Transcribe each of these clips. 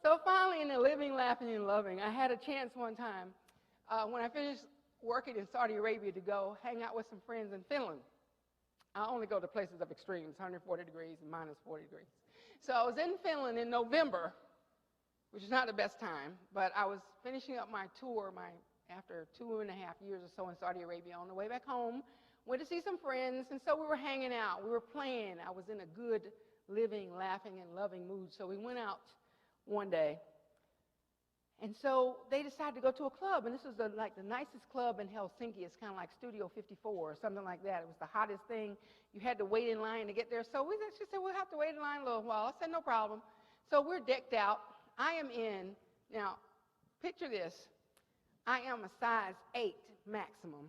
So finally, in the living, laughing, and loving, I had a chance one time when I finished working in Saudi Arabia to go hang out with some friends in Finland. I only go to places of extremes, 140 degrees and minus 40 degrees. So I was in Finland in November, which is not the best time, but I was finishing up my tour after 2.5 years or so in Saudi Arabia. On the way back home, went to see some friends, and so we were hanging out. We were playing. I was in a good living, laughing, and loving mood. So we went out one day, and so they decided to go to a club, and this was like the nicest club in Helsinki. It's kind of like Studio 54 or something like that. It was the hottest thing. You had to wait in line to get there. So she said, we'll have to wait in line a little while. I said, no problem. So we're decked out. I am in, now, picture this. I am a size 8 maximum,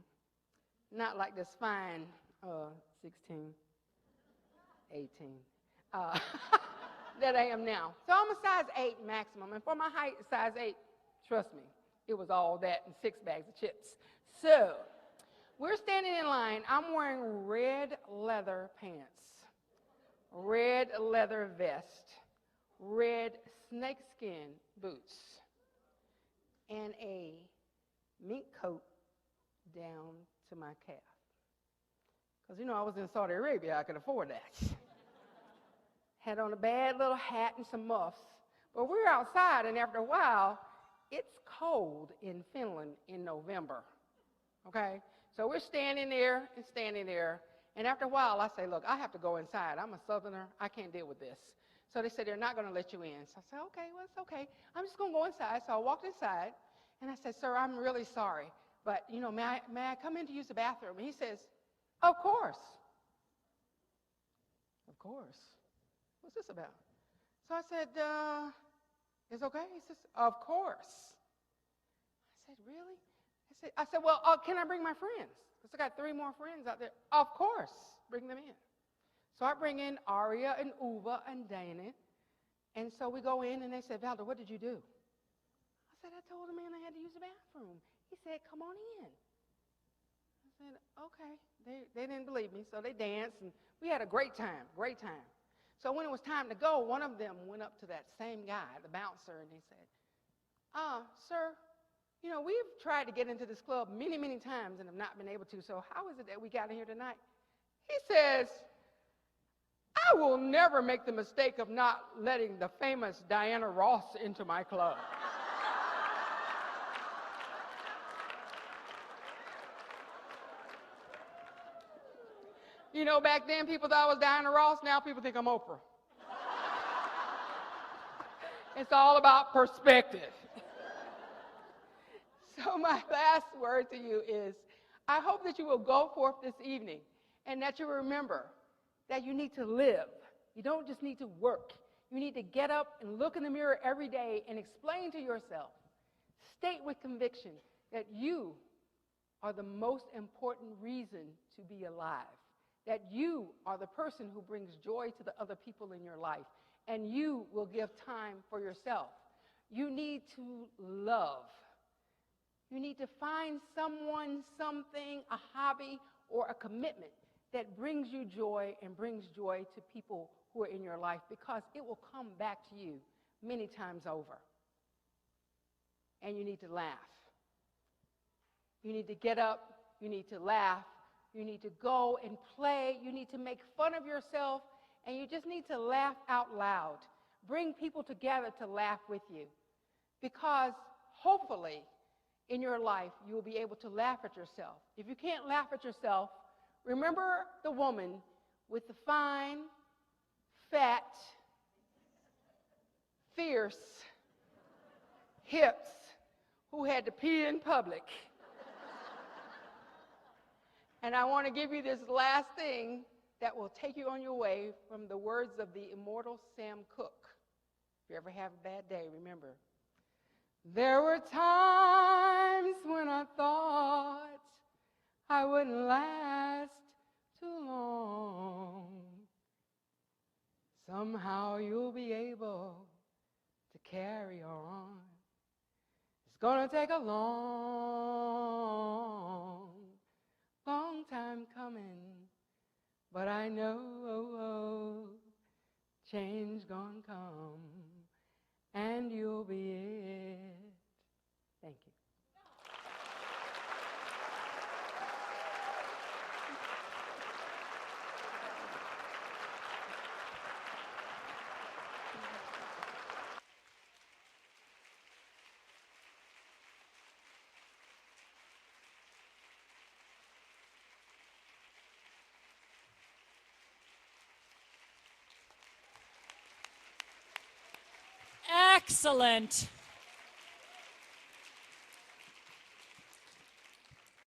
not like this fine 16, 18. That I am now. So I'm a size 8 maximum, and for my height, size 8, trust me, it was all that and 6 bags of chips. So we're standing in line. I'm wearing red leather pants, red leather vest, red snakeskin boots, and a mink coat down to my calf. Because, I was in Saudi Arabia, I could afford that. Had on a bad little hat and some muffs. But we were outside, and after a while, it's cold in Finland in November, okay? So we're standing there, and after a while, I say, look, I have to go inside. I'm a Southerner. I can't deal with this. So they said, they're not going to let you in. So I said, okay, well, it's okay. I'm just going to go inside. So I walked inside, and I said, sir, I'm really sorry, but, may I come in to use the bathroom? And he says, of course. Of course. What's this about? So I said, it's okay? He says, of course. I said, really? I said, well, can I bring my friends? Because I got 3 more friends out there. Of course, bring them in. So I bring in Aria and Uva and Dana. And so we go in, and they said, Valda, what did you do? I said, I told the man I had to use the bathroom. He said, come on in. I said, okay. They didn't believe me, so they danced, and we had a great time, great time. So when it was time to go, one of them went up to that same guy, the bouncer, and he said, sir, we've tried to get into this club many, many times and have not been able to, so how is it that we got in here tonight? He says, I will never make the mistake of not letting the famous Diana Ross into my club. Back then people thought I was Diana Ross. Now people think I'm Oprah. It's all about perspective. So my last word to you is, I hope that you will go forth this evening and that you remember that you need to live. You don't just need to work. You need to get up and look in the mirror every day and explain to yourself, state with conviction that you are the most important reason to be alive. That you are the person who brings joy to the other people in your life, and you will give time for yourself. You need to love. You need to find someone, something, a hobby, or a commitment that brings you joy and brings joy to people who are in your life, because it will come back to you many times over. And you need to laugh. You need to get up. You need to laugh. You need to go and play. You need to make fun of yourself, and you just need to laugh out loud. Bring people together to laugh with you, because hopefully in your life you will be able to laugh at yourself. If you can't laugh at yourself, remember the woman with the fine, fat, fierce hips who had to pee in public. And I want to give you this last thing that will take you on your way from the words of the immortal Sam Cooke. If you ever have a bad day, remember, there were times when I thought I wouldn't last too long. Somehow you'll be able to carry on. It's going to take a long time coming, but I know change gonna come, and you'll Excellent.